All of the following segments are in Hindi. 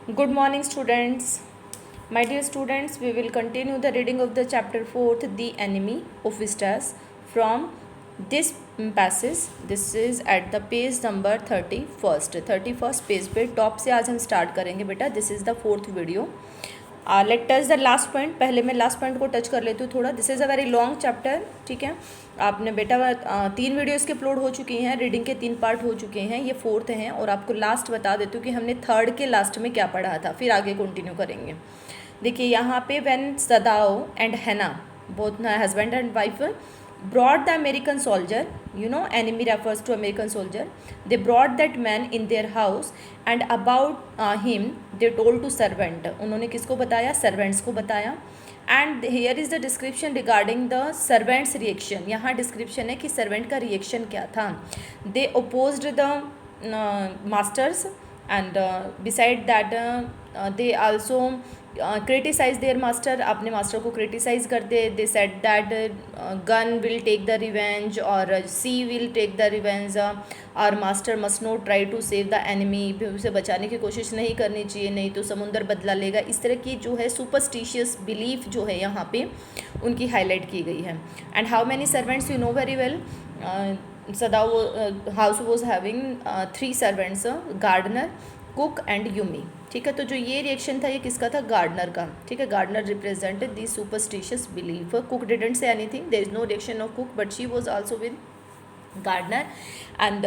Good morning, students. My dear students, we will continue the reading of the chapter 4th, The Enemy of Stars, from this passage. This is at the page number 31st page पे टॉप से आज हम स्टार्ट करेंगे बेटा. This is the fourth video. Let touch the last point. पहले मैं लास्ट पॉइंट को टच कर लेती हूँ थोड़ा. This is a very long chapter. ठीक है, आपने बेटा 3 वीडियो इसके अपलोड हो चुकी हैं. रीडिंग के 3 पार्ट हो चुके हैं. ये 4th हैं. और आपको लास्ट बता देती हूँ कि हमने 3rd के लास्ट में क्या पढ़ा था, फिर आगे कंटिन्यू करेंगे. देखिए यहाँ पे व्हेन सदाओ एंड हैना both husband and wife brought the American soldier, enemy refers to American soldier, they brought that man in their house and about him they told to servant. उन्होंने किसको बताया? servants को बताया. And here is the description regarding the servants reaction. यहाँ description है कि servant का reaction क्या था. They opposed the masters and beside that they also criticise their master. अपने मास्टर को क्रिटिसाइज करते. They said that gun will take the revenge और she will take the revenge. और master must not try to save the enemy. उसे बचाने की कोशिश नहीं करनी चाहिए, नहीं तो समुंदर बदला लेगा. इस तरह की जो है सुपरस्टिशियस बिलीफ जो है यहाँ पे उनकी हाईलाइट की गई है. And how many servants you know very well. Sadao house was having 3 servants, gardener, cook and Yumi. ठीक है, तो जो ये रिएक्शन था ये किसका था? गार्डनर का. ठीक है, gardener represented the superstitious belief. Cook didn't say anything, there is no reaction of cook, but she was also with gardener. And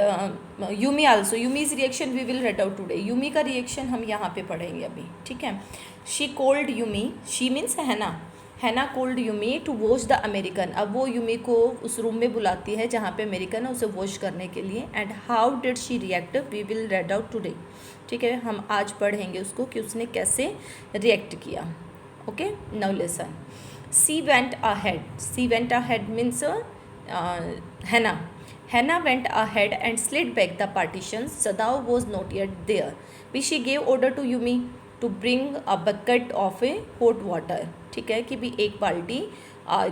Yumi also. Yumi's reaction we will read out today. Yumi का रिएक्शन हम यहाँ पे पढ़ेंगे अभी. ठीक है, she called Yumi. She means Hana. Hana called Yumi to wash the American. अब वो यूमी को उस रूम में बुलाती है जहाँ पे अमेरिकन है, उसे वॉश करने के लिए. And how did she react we will read out today. ठीक है, हम आज पढ़ेंगे उसको कि उसने कैसे रिएक्ट किया. Okay, now listen. She went ahead. She went ahead means Hana. Hana went ahead and slid back the partitions. Sadao was not yet there. We she gave order to Yumi to bring a bucket of a hot water. ठीक है, कि भी एक बाल्टी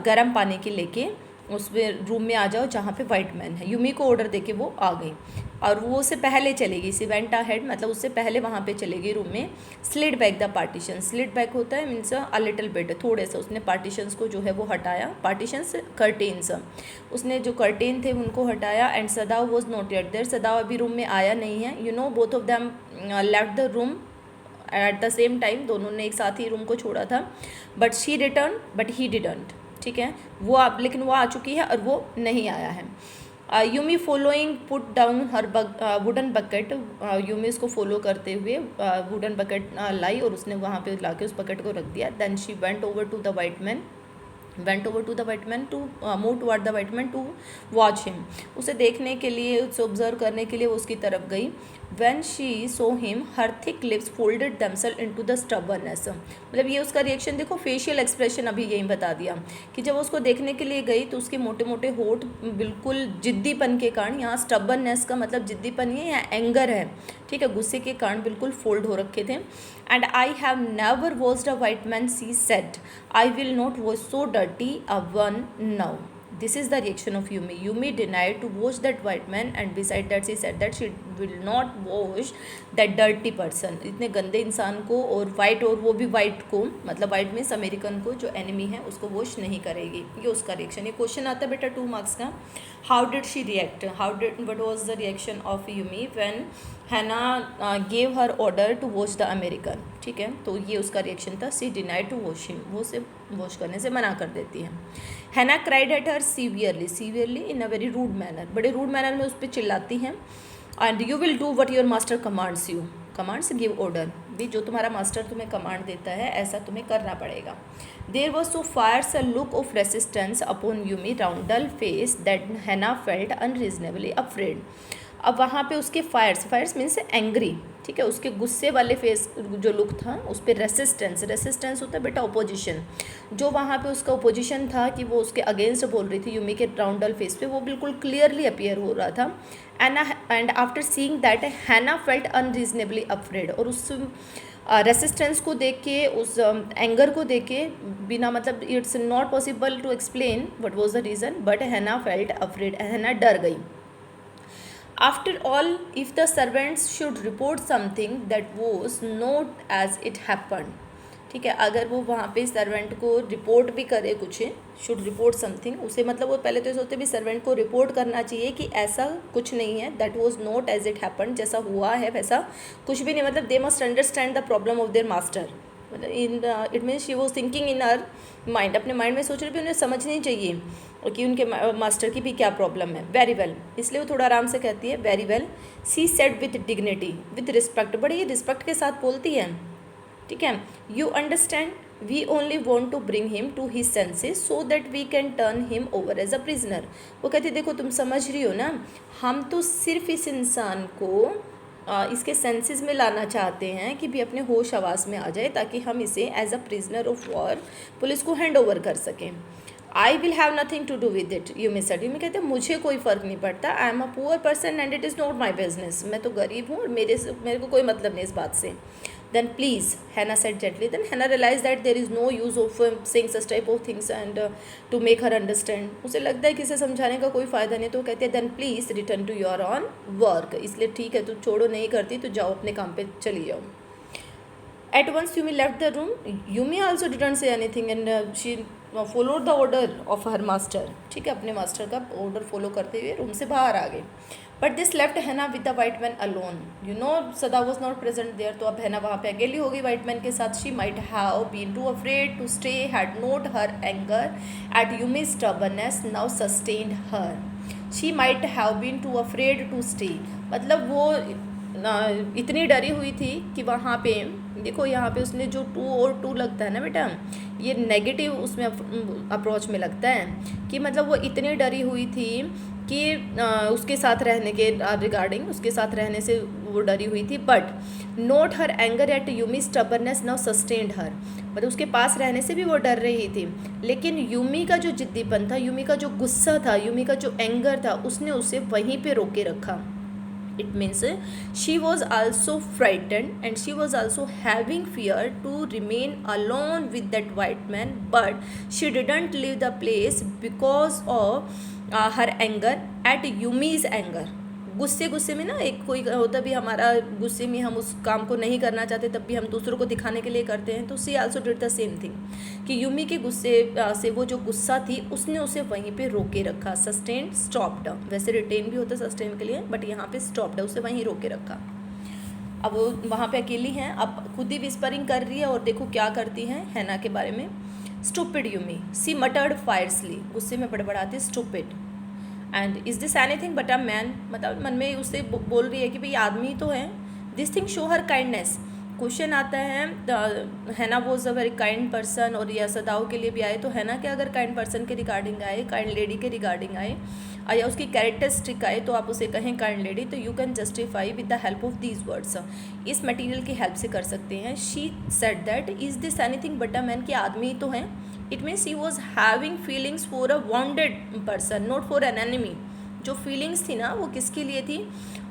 गर्म पानी की लेके उसमें रूम में आ जाओ जहाँ पे वाइट मैन है. यूमी को ऑर्डर देके वो आ गई और वो उससे पहले चलेगी. सी वेंट अहेड मतलब उससे पहले वहाँ पे चलेगी रूम में. Slid back the partition. Slid back होता है मीन्स अ लिटिल बिट, थोड़े से उसने पार्टीशंस को जो है वो हटाया. पार्टीशंस कर्टेन्स, उसने जो कर्टेन थे उनको हटाया. And Sadao was not yet there. Sadao अभी रूम में आया नहीं है. Both of them left the room at the same time. दोनों ने एक साथ ही रूम को छोड़ा था. But she return but he didn't. ठीक है, लेकिन वो आ चुकी है और वो नहीं आया है. यूमी फॉलोइंग पुट डाउन हर वुडन बकेट. यूमी उसको फॉलो करते हुए वुडन बकेट लाई और उसने वहाँ पे ला के उस बकेट को रख दिया. Then she went over to the white man. Went over to the white man to move toward the white man to watch him. उसे देखने के लिए, उसे ऑब्जर्व करने के लिए वो उसकी तरफ गई. When she saw him, her thick lips folded themselves into the stubbornness. मतलब ये उसका रिएक्शन देखो, फेशियल एक्सप्रेशन अभी यही बता दिया कि जब उसको देखने के लिए गई तो उसके मोटे मोटे होठ बिल्कुल जिद्दीपन के कारण, यहाँ स्टबर्ननेस का मतलब जिद्दीपन है या एंगर है. ठीक है, गुस्से के कारण बिल्कुल फोल्ड हो रखे थे. And I have never watched a white man, she said. I will not watch so dirty a one now. This is the reaction of Yumi. Yumi denied to wash that white man and beside that she said that she will not wash that dirty person. इतने गंदे इंसान को और वाइट, और वो भी वाइट को, मतलब वाइट मीन्स अमेरिकन को जो एनिमी है उसको वॉश नहीं करेगी. ये उसका रिएक्शन. ये क्वेश्चन आता है बेटा 2 मार्क्स का. How did she react. What was the reaction of Yumi when Hana gave her order to wash the American. ठीक है, तो ये उसका रिएक्शन था. She denied to wash him. वो उसे वॉश करने से मना कर देती है. Hana cried at her severely in a very rude manner. बड़े रूड मैनर में उस पर चिल्लाती हैं. And you will do what your master commands you. Commands give order. भी जो तुम्हारा मास्टर तुम्हें कमांड देता है ऐसा तुम्हें करना पड़ेगा. There was so fierce a look of resistance upon Yumi round dull face that Hana felt unreasonably afraid. अब वहाँ पे उसके फायर्स मीन्स एंग्री. ठीक है, उसके गुस्से वाले फेस जो लुक था उस पर रेसिस्टेंस होता है बेटा अपोजिशन. जो वहाँ पे उसका अपोजिशन था कि वो उसके अगेंस्ट बोल रही थी यूमी के राउंडल फेस पे, वो बिल्कुल क्लियरली अपीयर हो रहा था. And after seeing that Hana felt unreasonably afraid. और उस रेसिस्टेंस को देख के, उस एंगर को देख के, बिना मतलब it's not possible to explain what was the reason, but Hana felt afraid. Hana डर गई. After all, if the servants should report something that was not as it happened, ठीक है, अगर वो वहाँ पे सर्वेंट को रिपोर्ट भी करे कुछ, शुड रिपोर्ट समथिंग, उसे मतलब वो पहले तो ये सोचते भी सर्वेंट को रिपोर्ट करना चाहिए कि ऐसा कुछ नहीं है, that was not as it happen, जैसा हुआ है वैसा कुछ भी नहीं, मतलब they must understand the problem of their master, मतलब in it means she was thinking in her mind, अपने माइंड में सोच रहे भी उन्हें समझनी चाहिए और कि उनके मास्टर की भी क्या प्रॉब्लम है। वेरी वेल, इसलिए वो थोड़ा आराम से कहती है, very well she said with dignity, with respect, बड़ी रिस्पेक्ट के साथ बोलती है, ठीक है। You understand, we only want to bring him to his senses so that we can turn him over as a prisoner. वो कहती देखो तुम समझ रही हो ना, हम तो सिर्फ इस इंसान को इसके सेंसेस में लाना चाहते हैं कि भी अपने होश हवास में आ जाए, ताकि हम इसे as a prisoner of war police को हैंड ओवर कर सकें। I will have nothing to do with it, you miss it, में कहते हैं मुझे कोई फ़र्क नहीं पड़ता, I am a poor person and it is not my business, मैं तो गरीब हूँ और मेरे को कोई मतलब नहीं इस बात से। Then please, Hannah said gently. Then Hannah realized that there is no use of saying such type of things and to make her understand. उसे लगता है कि इसे समझाने का कोई फ़ायदा नहीं, तो वो कहती है then please return to your own work. इसलिए ठीक है, तू छोड़ो, नहीं करती तो जाओ अपने काम पे चली जाओ। At once Yumi left the room. Yumi also didn't say anything and she followed the order of her master. ठीक है, अपने मास्टर का ऑर्डर फॉलो करते हुए रूम से बाहर आ गए। बट दिस लेफ्ट हैना with the white man alone, you know सदा वॉज नॉट प्रेजेंट देयर, तो अब हैना वहाँ पे अकेली होगी वाइट मैन के साथ। She might have been too afraid to stay, had not her anger at Yumi stubbornness now sustained her. She might have been too afraid to stay, मतलब वो इतनी डरी हुई थी कि वहाँ पे देखो, यहाँ पे उसने जो 2 और 2 लगता है ना बेटा, ये नेगेटिव उसमें अप्रोच में लगता है कि मतलब वो इतनी डरी हुई थी कि उसके साथ रहने के रिगार्डिंग, उसके साथ रहने से वो डरी हुई थी। But not her anger at Yumi stubbornness now sustained her, मतलब उसके पास रहने से भी वो डर रही थी, लेकिन यूमी का जो जिद्दीपन था, यूमी का जो गुस्सा था, यूमी का जो एंगर था, उसने उसे वहीं पे रोके रखा। It means she was also frightened and she was also having fear to remain alone with that white man, but she didn't leave the place because of her anger at Yumi's anger. गुस्से में ना, एक कोई होता भी हमारा गुस्से में हम उस काम को नहीं करना चाहते, तब भी हम दूसरों को दिखाने के लिए करते हैं, तो she also did the same thing कि यूमी के गुस्से से वो जो गुस्सा थी उसने उसे वहीं पे रोके रखा। सस्टेन्ड, स्टॉप्ड, वैसे रिटेन भी होता है सस्टेन के लिए, बट यहाँ पे स्टॉप्ड है, उसे वहीं रोके रखा। अब वो वहाँ पे अकेली हैं, अब खुद ही विस्परिंग कर रही है और देखो क्या करती हैं हैना के बारे में। स्टूपिड यूमी, सी मटर्ड फायरसली, गुस्से में बड़बड़ाती stupid. And is this anything but a man, मतलब मन में उससे बोल रही है कि भाई आदमी तो है। This thing show her kindness, question आता है, हैना was a very kind person, और यह सदाओं के लिए भी आए, तो हैना क्या अगर काइंड पर्सन के रिगार्डिंग आए, काइंड लेडी के रिगार्डिंग आए, या उसकी कैरेक्टरिस्टिक आए, तो आप उसे कहें काइंड लेडी, तो you can justify with the help of these words, इस मटीरियल की हेल्प से कर सकते हैं। She said that is this anything but a man, कि आदमी तो हैं। It means he was having feelings for a bounded person, not for an enemy. जो फीलिंग्स थी ना वो किसके लिए थी,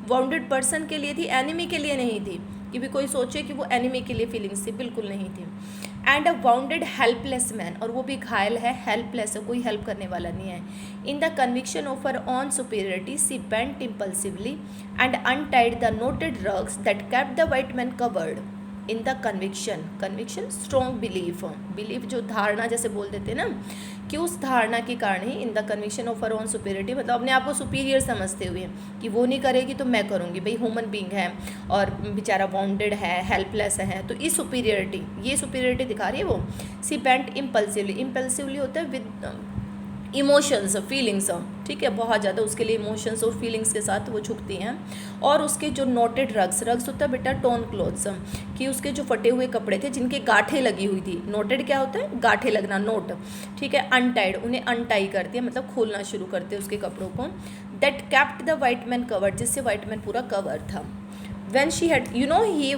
वाउंडेड पर्सन के लिए थी, एनिमी के लिए नहीं थी, कि भी कोई सोचे कि वो एनिमी के लिए फीलिंग्स थी, बिल्कुल नहीं थी। And a bounded helpless man, और वो भी घायल है, हेल्पलेस है, कोई हेल्प करने वाला नहीं है। In the conviction of her own superiority she bent impulsively and untied the knotted rugs that kept the white man covered. In the conviction strong belief जो धारणा जैसे बोल देते हैं ना, कि उस धारणा के कारण ही, in the conviction of her own superiority, मतलब अपने आप को सुपीरियर समझते हुए कि वो नहीं करेगी तो मैं करूँगी, भाई ह्यूमन बीइंग है और बेचारा वाउंडेड है, हेल्पलेस है, तो इस सुपीरियरिटी, ये सुपीरियरिटी दिखा रही है वो। सी पेंट इम्पल्सिवली होता है विद इमोशंस, फीलिंग्स, ठीक है, बहुत ज़्यादा उसके लिए इमोशंस और फीलिंग्स के साथ वो झुकती हैं। और उसके जो नोटेड रग्स होता है बेटा टोन क्लोथ्स, कि उसके जो फटे हुए कपड़े थे जिनके गांठें लगी हुई थी, नोटेड क्या होता है, गांठें लगना, नोट, ठीक है। अनटाइड, उन्हें अनटाई करती है, मतलब खोलना शुरू करते हैं उसके कपड़ों को। That kept the white man covered, जिससे वाइट मैन पूरा कवर था। when she had, you know, he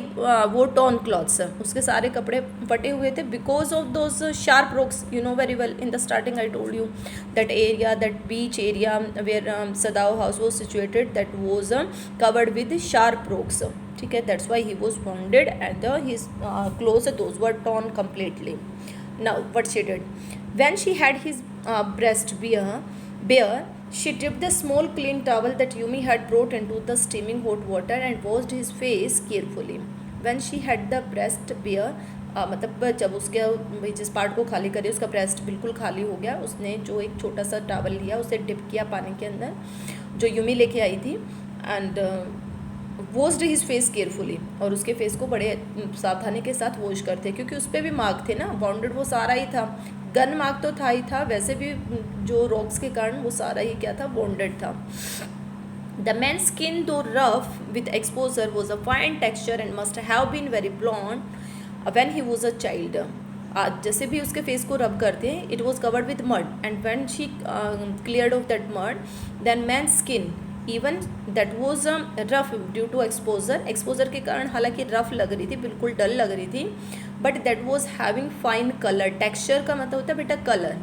wore torn clothes, उसके सारे कपड़े फटे हुए थे because of those sharp rocks, you know very well, in the starting I told you that area, that beach area where Sadao house was situated, that was covered with sharp rocks, ठीक है, that's why he was wounded and his clothes, those were torn completely. Now what she did, when she had his breast bare, She dipped the small clean towel that Yumi had brought into the steaming hot water and washed his face carefully. When she had the breast bare, मतलब जब उसके भाई जिस पार्ट को खाली करी उसका ब्रेस्ट बिल्कुल खाली हो गया, उसने जो एक छोटा सा टावल लिया उसे डिप किया पानी के अंदर जो यूमी लेके आई थी, and washed his face carefully, और उसके फेस को बड़े सावधानी के साथ वॉश करते, क्योंकि उस पर भी मार्क थे ना, बाउंडेड वो सारा ही था, गन मार्क तो था ही था, वैसे भी जो रॉक्स के कारण वो सारा ही क्या था, बॉन्डेड था. The man skin though rough with exposure was a fine texture and must have been very blonde when he was a child. जैसे भी उसके फेस को रब करते हैं, it was covered with mud and when she cleared off that mud, then man skin even that was rough due to exposure के कारण हालांकि रफ लग रही थी, बिल्कुल डल लग रही थी, but that was having fine colour. Texture का मतलब होता है बेटा कलर,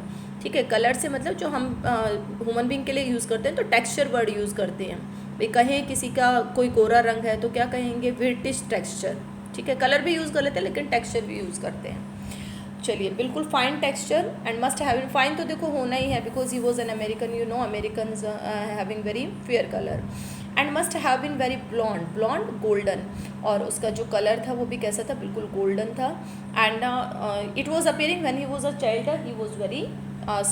ठीक है. कलर से मतलब जो हम ह्यूमन बींग के लिए यूज़ करते हैं तो टेक्सचर वर्ड यूज़ करते हैं. भाई कहें किसी का कोई गोरा रंग है तो क्या कहेंगे, व्हिटिश टेक्सचर, ठीक है. कलर भी यूज़ कर लेते हैं लेकिन टेक्सचर भी यूज़ करते हैं. चलिए, बिल्कुल fine texture and must have in, fine तो देखो होना ही है because he was an American, you know American having very fair colour, and must have been very blonde golden, और उसका जो कलर था वो भी कैसा था, बिल्कुल गोल्डन था. And it was appearing when he was a child, he was very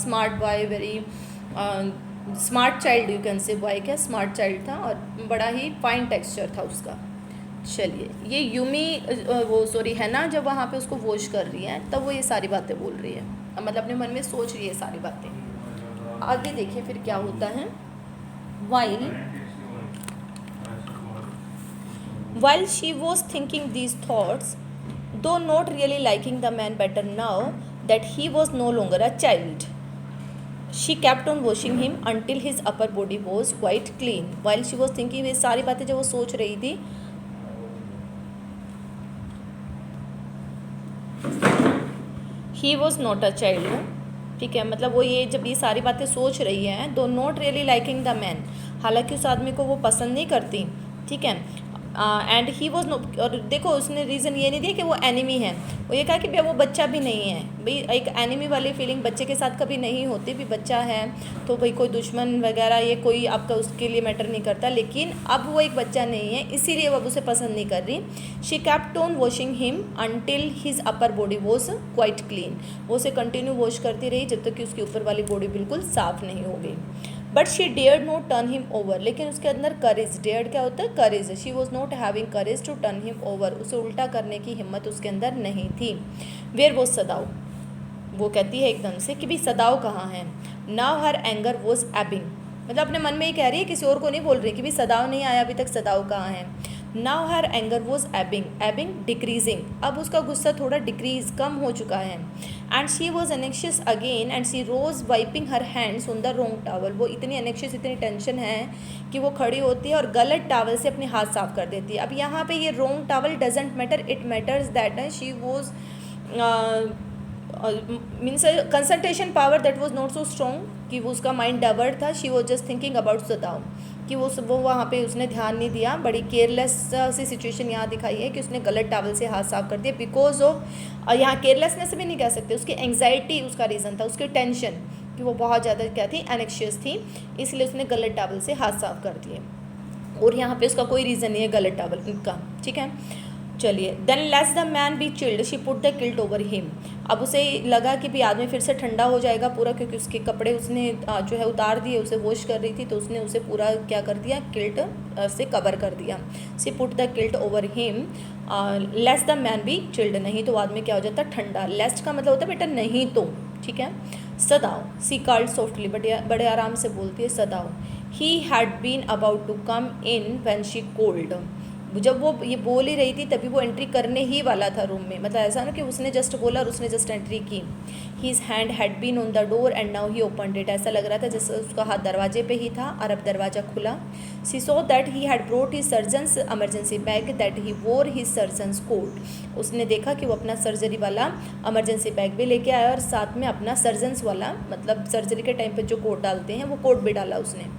smart boy, very smart child, you can say boy क्या स्मार्ट चाइल्ड था, और बड़ा ही फाइन टेक्सचर था उसका. चलिए, ये यूमी वो सॉरी है ना, जब वहाँ पे उसको वॉश कर रही है तब वो ये सारी बातें बोल रही है, मतलब अपने मन में सोच रही है सारी बातें. आगे देखिए फिर क्या होता है. While she was thinking these thoughts, though not really liking the man better now that he was no longer a child, she kept on washing him until his upper body was quite clean. While she was thinking, ये सारी बातें जब वो सोच रही थी, ही वॉज नॉट अ चाइल्ड, ठीक है. मतलब वो ये जब ये सारी बातें सोच रही है, दो not really liking the man, हालांकि उस आदमी को वो पसंद नहीं करती, ठीक है. एंड ही वॉज नो, और देखो उसने रीज़न ये नहीं दिया कि वो एनिमी है, वो ये कहा कि भैया वो बच्चा भी नहीं है. भाई एक एनिमी वाली फीलिंग बच्चे के साथ कभी नहीं होती, भी बच्चा है तो भाई कोई दुश्मन वगैरह ये कोई आपका उसके लिए मैटर नहीं करता, लेकिन अब वो एक बच्चा नहीं है इसीलिए वो अब उसे पसंद नहीं कर रही. She kept on washing him until his upper body was quite clean, वो उसे कंटिन्यू वॉश करती रही जब तक कि उसकी ऊपर वाली बॉडी बिल्कुल साफ़ नहीं हो गई. But she dared not turn him over, लेकिन उसके अंदर करेज, डेयर्ड क्या होता है, courage. She was not having courage to turn him over, उसे उल्टा करने की हिम्मत उसके अंदर नहीं थी. वेयर वॉज सदाव, वो कहती है एकदम से कि भाई सदाव कहाँ है. Now her anger was Ebbing, मतलब अपने मन में ही कह रही है, किसी और को नहीं बोल रही कि भाई सदाव नहीं आया अभी तक, सदाव कहाँ है. Now her anger was ebbing decreasing, अब उसका गुस्सा थोड़ा डिक्रीज कम हो चुका है. And she was anxious again and she rose wiping her hands on the wrong towel, वो इतनी एनेक्शियस, इतनी टेंशन है कि वो खड़ी होती है और गलत टावल से अपने हाथ साफ कर देती है. अब यहाँ पे ये wrong towel doesn't matter, it matters that she was means concentration power that was not so strong, कि वो उसका माइंड डाइवर्ट था. She was just thinking about सदाव, कि वो वहाँ पे उसने ध्यान नहीं दिया. बड़ी केयरलेस सी सिचुएशन यहाँ दिखाई है कि उसने गलत टावल से हाथ साफ कर दिया, बिकॉज ऑफ, यहाँ केयरलेसनेस भी नहीं कह सकते, उसकी एंग्जाइटी उसका रीज़न था, उसकी टेंशन, कि वो बहुत ज़्यादा क्या थी, एनेक्शियस थी, इसलिए उसने गलत टावल से हाथ साफ कर दिए. और यहाँ पे उसका कोई रीज़न नहीं है गलत टावल का, ठीक है. चलिए, then let's the man be chilled, she put the quilt over him. अब उसे लगा कि भी आदमी फिर से ठंडा हो जाएगा पूरा, क्योंकि उसके कपड़े उसने जो है उतार दिए, उसे वॉश कर रही थी, तो उसने उसे पूरा क्या कर दिया, किल्ट से कवर कर दिया. She put the quilt over him, let's the man be chilled, नहीं तो आदमी क्या हो जाता है, ठंडा. लेस्ट का मतलब होता है बेटा नहीं तो, ठीक है. सदाओ, सी कॉल्ड सॉफ्टली, बड़े आराम से बोलती है Sadao. He had been about to come in when she called, जब वो ये बोल ही रही थी तभी वो एंट्री करने ही वाला था रूम में, मतलब ऐसा ना कि उसने जस्ट बोला और उसने जस्ट एंट्री की. His hand had been on the door and now he opened it, ऐसा लग रहा था जैसे उसका हाथ दरवाजे पे ही था और अब दरवाज़ा खुला. She saw that he had brought his surgeon's emergency bag that he wore his surgeons coat, उसने देखा कि वो अपना सर्जरी वाला इमरजेंसी बैग भी लेके आया और साथ में अपना सर्जन्स वाला, मतलब सर्जरी के टाइम पर जो कोट डालते हैं वो कोट भी डाला उसने.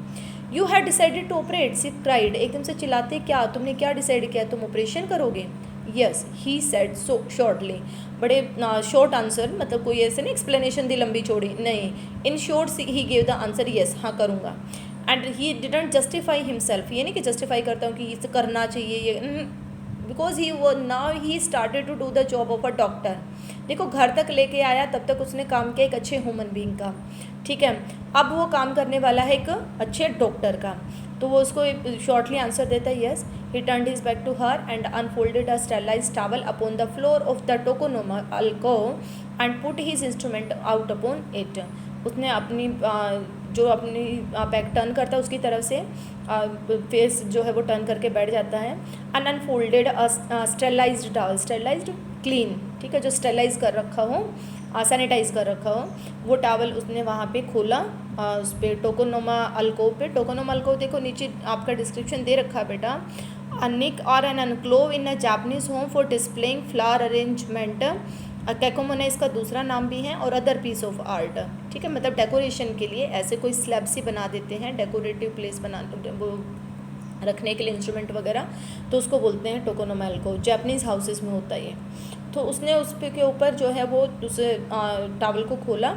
You had decided to operate, she cried, एकदम से चिल्लाते, क्या तुमने क्या डिसाइड किया, तुम ऑपरेशन करोगे. Yes he said so shortly, बड़े शॉर्ट आंसर, मतलब कोई ऐसे नहीं एक्सप्लेनेशन दी लंबी चौड़ी, नहीं, in short he gave the answer yes, हाँ करूँगा। And he didn't justify himself, ये नहीं कि जस्टिफाई करता हूँ कि इसे करना चाहिए ये, बिकॉज ही वो now he started to do the job of a doctor. देखो घर तक लेके आया, तब तक उसने काम किया एक अच्छे ह्यूमन बीइंग का, ठीक है, अब वो काम करने वाला है एक अच्छे डॉक्टर का, तो वो उसको शॉर्टली आंसर देता है yes. He turned his back to her and unfolded a sterilised towel upon the floor of the tokonoma alcove and put his instrument out upon it. उसने अपनी जो अपनी बैक टर्न करता है उसकी तरफ से फेस जो है वो टर्न करके बैठ जाता है। Unfolded sterilised towel, sterilised clean, ठीक है, जो स्टेरलाइज कर रखा हो, सैनिटाइज कर रखा हो, वो टावल उसने वहाँ पे खोला, उस पर टोकोनोमा अल्कोव पे, टोकोनोमा अल्कोव देखो नीचे आपका डिस्क्रिप्शन दे रखा है बेटा, अनिक और एन अनक्लोव in a Japanese home for displaying flower arrangement, कैकोमोना इसका दूसरा नाम भी है, और अदर पीस ऑफ आर्ट, ठीक है, मतलब डेकोरेशन के लिए ऐसे कोई स्लैब्स ही बना देते हैं, डेकोरेटिव प्लेस बना वो रखने के लिए इंस्ट्रूमेंट वगैरह, तो उसको बोलते हैं टोकोनोमा अल्कोव, जापानीज़ हाउसेस में होता है ये। तो उसने उस पे के ऊपर जो है वो उस टावल को खोला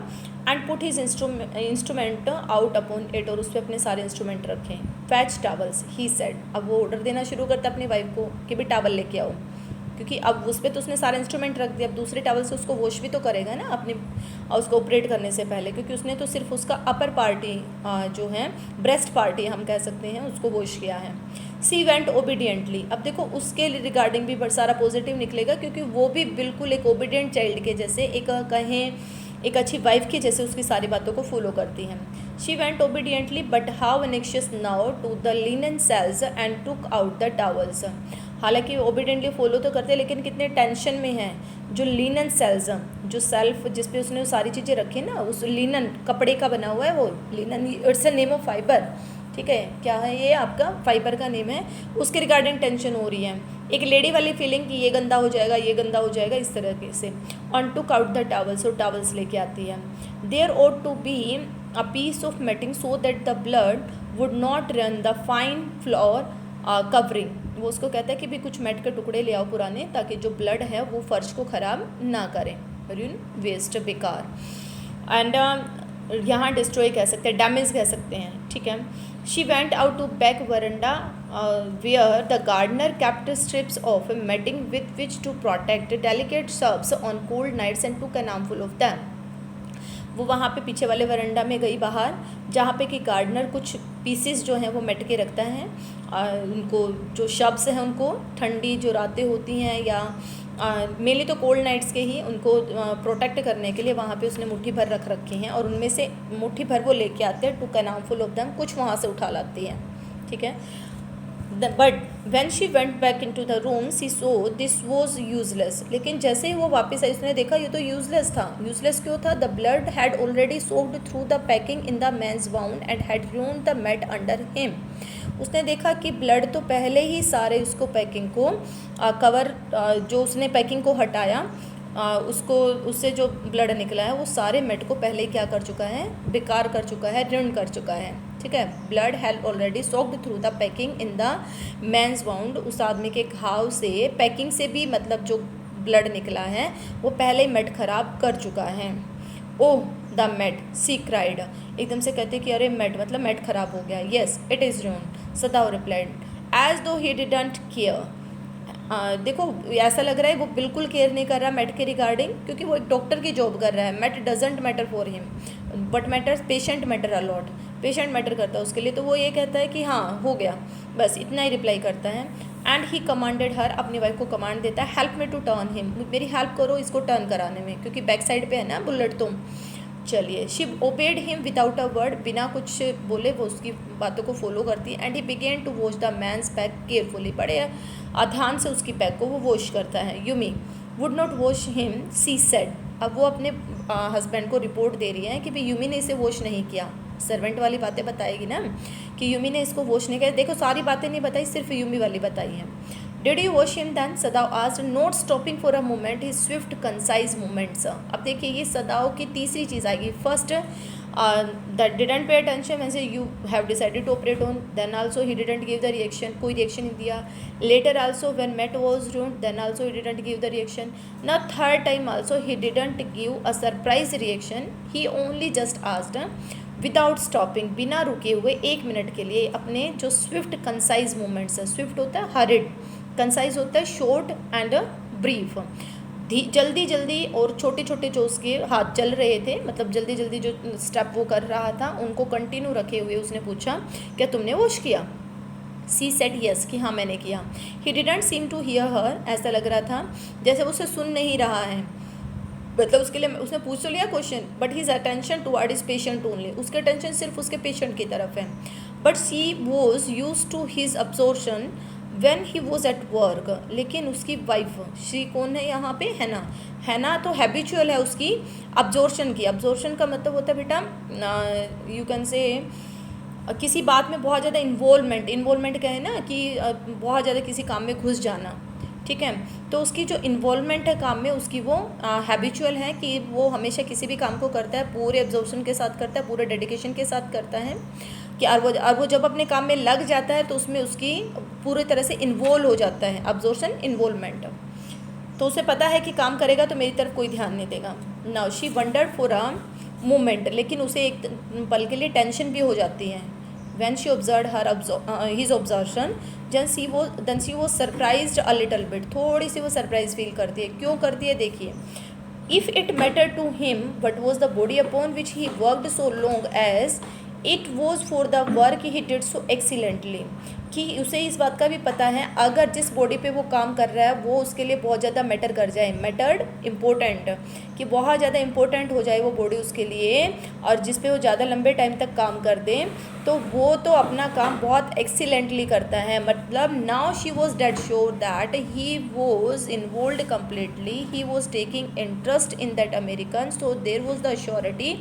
and put his instrument out upon it, और उस पर अपने सारे इंस्ट्रूमेंट रखे। फैच टावल्स ही सेड, अब वो ऑर्डर देना शुरू करता अपनी वाइफ को कि भी टावल लेके आओ, क्योंकि अब उस पर तो उसने सारे इंस्ट्रूमेंट रख दिए, अब दूसरे टावल से उसको वॉश भी तो करेगा ना अपने उसको ऑपरेट करने से पहले, क्योंकि उसने तो सिर्फ उसका अपर पार्टी जो है ब्रेस्ट पार्टी हम कह सकते हैं उसको वॉश किया है। सी वेंट ओबीडियंटली, अब देखो उसके रिगार्डिंग भी सारा पॉजिटिव निकलेगा, क्योंकि वो भी बिल्कुल एक ओबीडियंट चाइल्ड के जैसे, एक कहें एक अच्छी वाइफ की जैसे उसकी सारी बातों को फॉलो करती हैं। She went obediently but how anxious now to the linen shelves and took out the towels, हालांकि ओबीडियंटली फॉलो तो करते हैं लेकिन कितने टेंशन में हैं। जो लिनन सेल्स, जो सेल्फ जिस पे उसने सारी चीज़ें रखी ना, उस लिनन कपड़े का बना हुआ है वो linen, it's a name of fibre, ठीक है, क्या है ये आपका फाइबर का नेम है, उसके रिगार्डिंग टेंशन हो रही है, एक लेडी वाली फीलिंग कि ये गंदा हो जाएगा, ये गंदा हो जाएगा, इस तरह से। On took out the towels, और टावल्स लेके आती है। There ought to be a piece of matting so that the blood would not run the fine floor covering, वो उसको कहता है कि भी कुछ मेट के टुकड़े ले आओ पुराने, ताकि जो ब्लड है वो फर्श को ख़राब ना करें, वेस्ट बेकार, एंड यहाँ डिस्ट्रॉय कह सकते हैं, डैमेज कह सकते हैं, ठीक है। She went out to back veranda where the gardener kept strips of matting with which to protect delicate shrubs on cold nights and took an armful of them. वो वहाँ पे पीछे वाले वरंडा में गई बाहर, जहाँ पे कि गार्डनर कुछ पीसेस जो हैं वो मेट के रखता है, उनको जो शब्स हैं उनको ठंडी जो रातें होती हैं या मेनली तो कोल्ड नाइट्स के ही उनको प्रोटेक्ट करने के लिए वहाँ पे उसने मुट्ठी भर रख रखे हैं, और उनमें से मुट्ठी भर वो लेके आते हैं, took an armful of them, कुछ वहाँ से उठा लाती हैं, ठीक है। But when she went back into the room she saw this was useless, लेकिन जैसे ही वो वापस आई उसने देखा ये तो यूजलेस था। यूजलेस क्यों था? The blood had already soaked through the packing in the man's wound and had ruined the mat under him. उसने देखा कि ब्लड तो पहले ही सारे उसको पैकिंग को कवर जो उसने पैकिंग को हटाया उसको उससे जो ब्लड निकला है वो सारे मेट को पहले ही क्या कर चुका है, बेकार कर चुका है, ऋण कर चुका है, ठीक है। Blood had already soaked through the packing in the man's wound, उस आदमी के घाव से पैकिंग से भी मतलब जो ब्लड निकला है वो पहले ही मेट खराब कर चुका है। Oh the mat, she cried, एकदम से कहते कि अरे मेट मतलब मेट खराब हो गया। Yes it is ruined, Sadao replied as though he didn't care. देखो ऐसा लग रहा है वो बिल्कुल केयर नहीं कर रहा मेट के रिगार्डिंग, क्योंकि वो एक डॉक्टर की जॉब कर रहा है। Mat doesn't matter for him but matters patient matter a lot, patient matter करता है उसके लिए, तो वो ये कहता है कि हाँ हो गया, बस इतना ही रिप्लाई करता है। एंड ही कमांडेड हर, अपनी वाइफ को कमांड देता है, help me to turn him, मेरी हेल्प करो इसको टर्न कराने में, क्योंकि बैक साइड पे है ना बुलेट। तो चलिए she obeyed him without a word, बिना कुछ बोले वो उसकी बातों को फॉलो करती है। And he began to wash the man's back carefully, बड़े ध्यान से उसकी बैग को वो वॉश करता है। Yumi would not wash him she said, अब वो अपने हस्बैंड को रिपोर्ट दे रही है कि भाई यूमी ने इसे वॉश नहीं किया। सर्वेंट वाली बातें बताएगी ना कि यूमी ने इसको वॉश नहीं किया, देखो सारी बातें नहीं बताई, सिर्फ यूमी वाली बताई है। Did you wash him then, Sadao asked, not stopping for a moment his swift concise movements. अब देखिए ये सदाव की तीसरी चीज़ आएगी। First that didn't pay attention when say you have decided to operate on, then also he didn't give the reaction, कोई reaction नहीं दिया. Later also when met was ruined, then also he didn't give the reaction. Now third time also he didn't give a surprise reaction, he only just asked without stopping, बिना रुके हुए 1 मिनट के लिए अपने जो स्विफ्ट कंसाइज मूवमेंट्स है, स्विफ्ट होता है हरिड, कंसाइज होता है शॉर्ट एंड ब्रीफ, जल्दी जल्दी और छोटे छोटे जो उसके हाथ चल रहे थे, मतलब जल्दी जल्दी जो स्टेप वो कर रहा था उनको कंटिन्यू रखे हुए उसने पूछा क्या तुमने वॉश किया. सी सेड यस, कि हाँ मैंने किया. He didn't seem to hear her, ऐसा लग रहा था जैसे वो उसे सुन नहीं रहा है, मतलब उसके लिए उसने पूछ तो लिया question, but his attention toward his patient only, उसके अटेंशन सिर्फ उसके पेशेंट की तरफ है. But she was use to his absorption when he was at work, लेकिन उसकी वाइफ, शी कौन है यहाँ पे, है ना, है ना, तो हैबिचुअल है उसकी अब्जॉर्शन की. अब्जॉर्शन का मतलब होता है बेटा, यू कैन से किसी बात में बहुत ज़्यादा इन्वॉल्वमेंट कहे ना कि बहुत ज़्यादा किसी काम में घुस जाना, ठीक है. तो उसकी जो इन्वॉल्वमेंट है काम में उसकी वो हैबिचुअल है कि वो हमेशा किसी भी काम को करता है पूरे एब्जॉर्प्शन के साथ करता है, पूरे डेडिकेशन के साथ करता है कि और वो जब अपने काम में लग जाता है तो उसमें उसकी पूरी तरह से इन्वॉल्व हो जाता है, अब्जॉर्प्शन इन्वॉल्वमेंट. तो उसे पता है कि काम करेगा तो मेरी तरफ कोई ध्यान नहीं देगा. Now she wondered for a moment, लेकिन उसे एक पल के लिए टेंशन भी हो जाती है. when she observed his observation, then she was surprised a little bit, थोड़ी सी वो सरप्राइज फील करती है. क्यों करती है देखिए. If it mattered to him what was the body upon which he worked so long, as it was for the work he did so excellently, कि उसे इस बात का भी पता है अगर जिस बॉडी पे वो काम कर रहा है वो उसके लिए बहुत ज़्यादा मैटर कर जाए, मैटर्ड इम्पोर्टेंट, कि बहुत ज़्यादा इम्पोर्टेंट हो जाए वो बॉडी उसके लिए, और जिस पे वो ज़्यादा लंबे टाइम तक काम कर दे तो वो तो अपना काम बहुत एक्सीलेंटली करता है. मतलब now she was dead sure that he was involve completely, he was taking interest in that American, so there was the assurity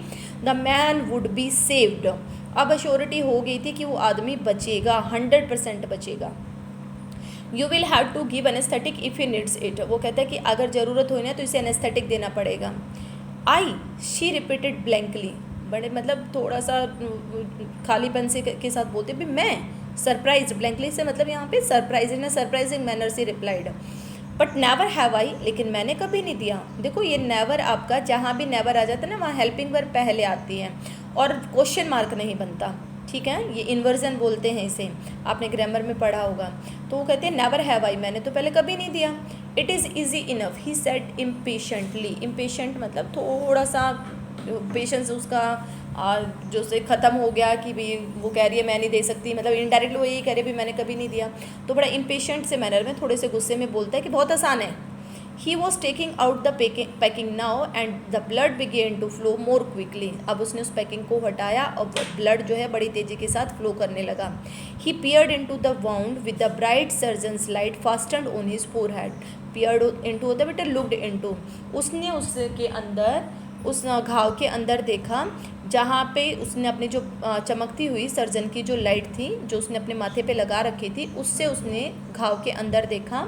the man would be saved. अब अश्योरिटी हो गई थी कि वो आदमी बचेगा, 100% बचेगा. You will have to give anaesthetic if he needs it, वो कहता है कि अगर ज़रूरत हो ना तो इसे एनेस्थेटिक देना पड़ेगा. आई, शी रिपीटेड ब्लैंकली, बड़े मतलब थोड़ा सा खालीपन से के साथ बोलते भी मैं सरप्राइज, ब्लैंकली से मतलब यहाँ पे सरप्राइजिंग मैनर से replied. But never have I, लेकिन मैंने कभी नहीं दिया. देखो ये नेवर आपका जहाँ भी नेवर आ जाता है ना वहाँ हेल्पिंग वर्ब पहले आती है और क्वेश्चन मार्क नहीं बनता, ठीक है. ये इन्वर्जन बोलते हैं इसे, आपने ग्रामर में पढ़ा होगा. तो वो कहते हैं नेवर हैव आई, मैंने तो पहले कभी नहीं दिया. It is easy enough, he said impatiently, impatient मतलब थोड़ा सा पेशेंस उसका जो से ख़त्म हो गया कि भाई वो कह रही है मैं नहीं दे सकती, मतलब इनडायरेक्टली वो यही कह रही है भी मैंने कभी नहीं दिया. तो बड़ा इम्पेशेंट से मैनर में थोड़े से गुस्से में बोलता है कि बहुत आसान है. He was taking out the packing now and the blood began to flow more quickly, अब उसने उस पैकिंग को हटाया और ब्लड जो है बड़ी तेज़ी के साथ फ्लो करने लगा. He peered into the wound with the bright surgeon's light fastened on his forehead. Peered into होता है बेटा लुक्ड इन टू, उसने उसके अंदर उस घाव के अंदर देखा जहाँ पे उसने अपनी जो चमकती हुई सर्जन की जो लाइट थी जो उसने अपने माथे पे लगा रखी थी उससे उसने घाव के अंदर देखा.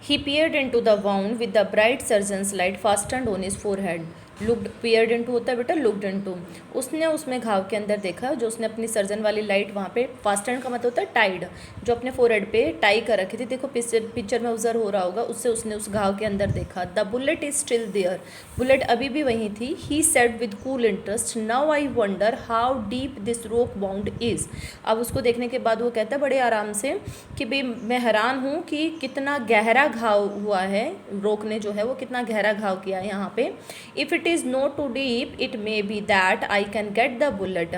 He peered into the wound with the bright surgeon's light fastened on his forehead. Looked, peered into होता है बेटा looked into, उसने उसमें घाव के अंदर देखा जो उसने अपनी सर्जन वाली लाइट वहाँ पे, फास्टेंड का मतलब होता है टाइड, जो अपने फोरहेड पे टाई कर रखी थी. देखो पिक्चर में ऑब्जर्व हो रहा होगा, उससे उसने उस घाव के अंदर देखा. The bullet is still there, bullet अभी भी वहीं थी. He said with cool interest, now I wonder how deep this rock bound is. अब उसको देखने के बाद वो कहता है बड़े आराम से कि भाई मैं हैरान हूँ कि कितना गहरा घाव हुआ है, रोक ने जो है वो कितना गहरा घाव किया है यहाँ पे. If it is not too deep it may be that I can get the bullet,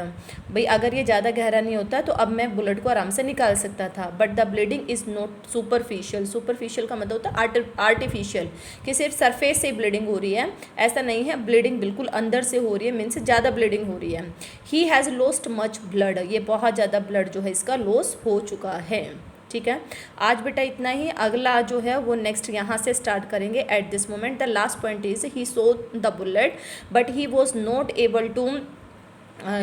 भाई अगर ये ज़्यादा गहरा नहीं होता तो अब मैं बुलेट को आराम से निकाल सकता था. But the bleeding is not superficial, superficial का मतलब होता है आर्टिफिशियल, कि सिर्फ सरफेस से ब्लीडिंग हो रही है, ऐसा नहीं है. ब्लीडिंग बिल्कुल अंदर से हो रही है, मीन्स ज़्यादा ब्लीडिंग हो रही है. He has lost much blood, ये बहुत ज़्यादा ब्लड जो है इसका लॉस हो चुका है. ठीक है, आज बेटा इतना ही. अगला जो है वो नेक्स्ट यहाँ से स्टार्ट करेंगे. At this moment the last point is he saw the bullet but he was not able to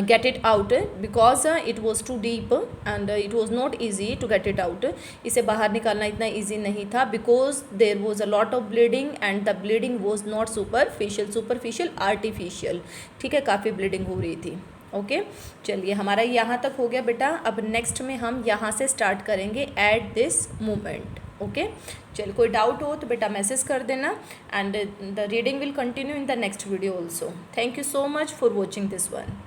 get it out because it was too deep and it was not easy to get it out. इसे बाहर निकालना इतना easy नहीं था because there was a lot of bleeding and the bleeding was not superficial artificial. ठीक है, काफ़ी bleeding हो रही थी. ओके चलिए हमारा यहाँ तक हो गया बेटा. अब नेक्स्ट में हम यहाँ से स्टार्ट करेंगे एट दिस मोमेंट. ओके चलिए कोई डाउट हो तो बेटा मैसेज कर देना and the reading will continue in the next video also. Thank you so much for watching this one.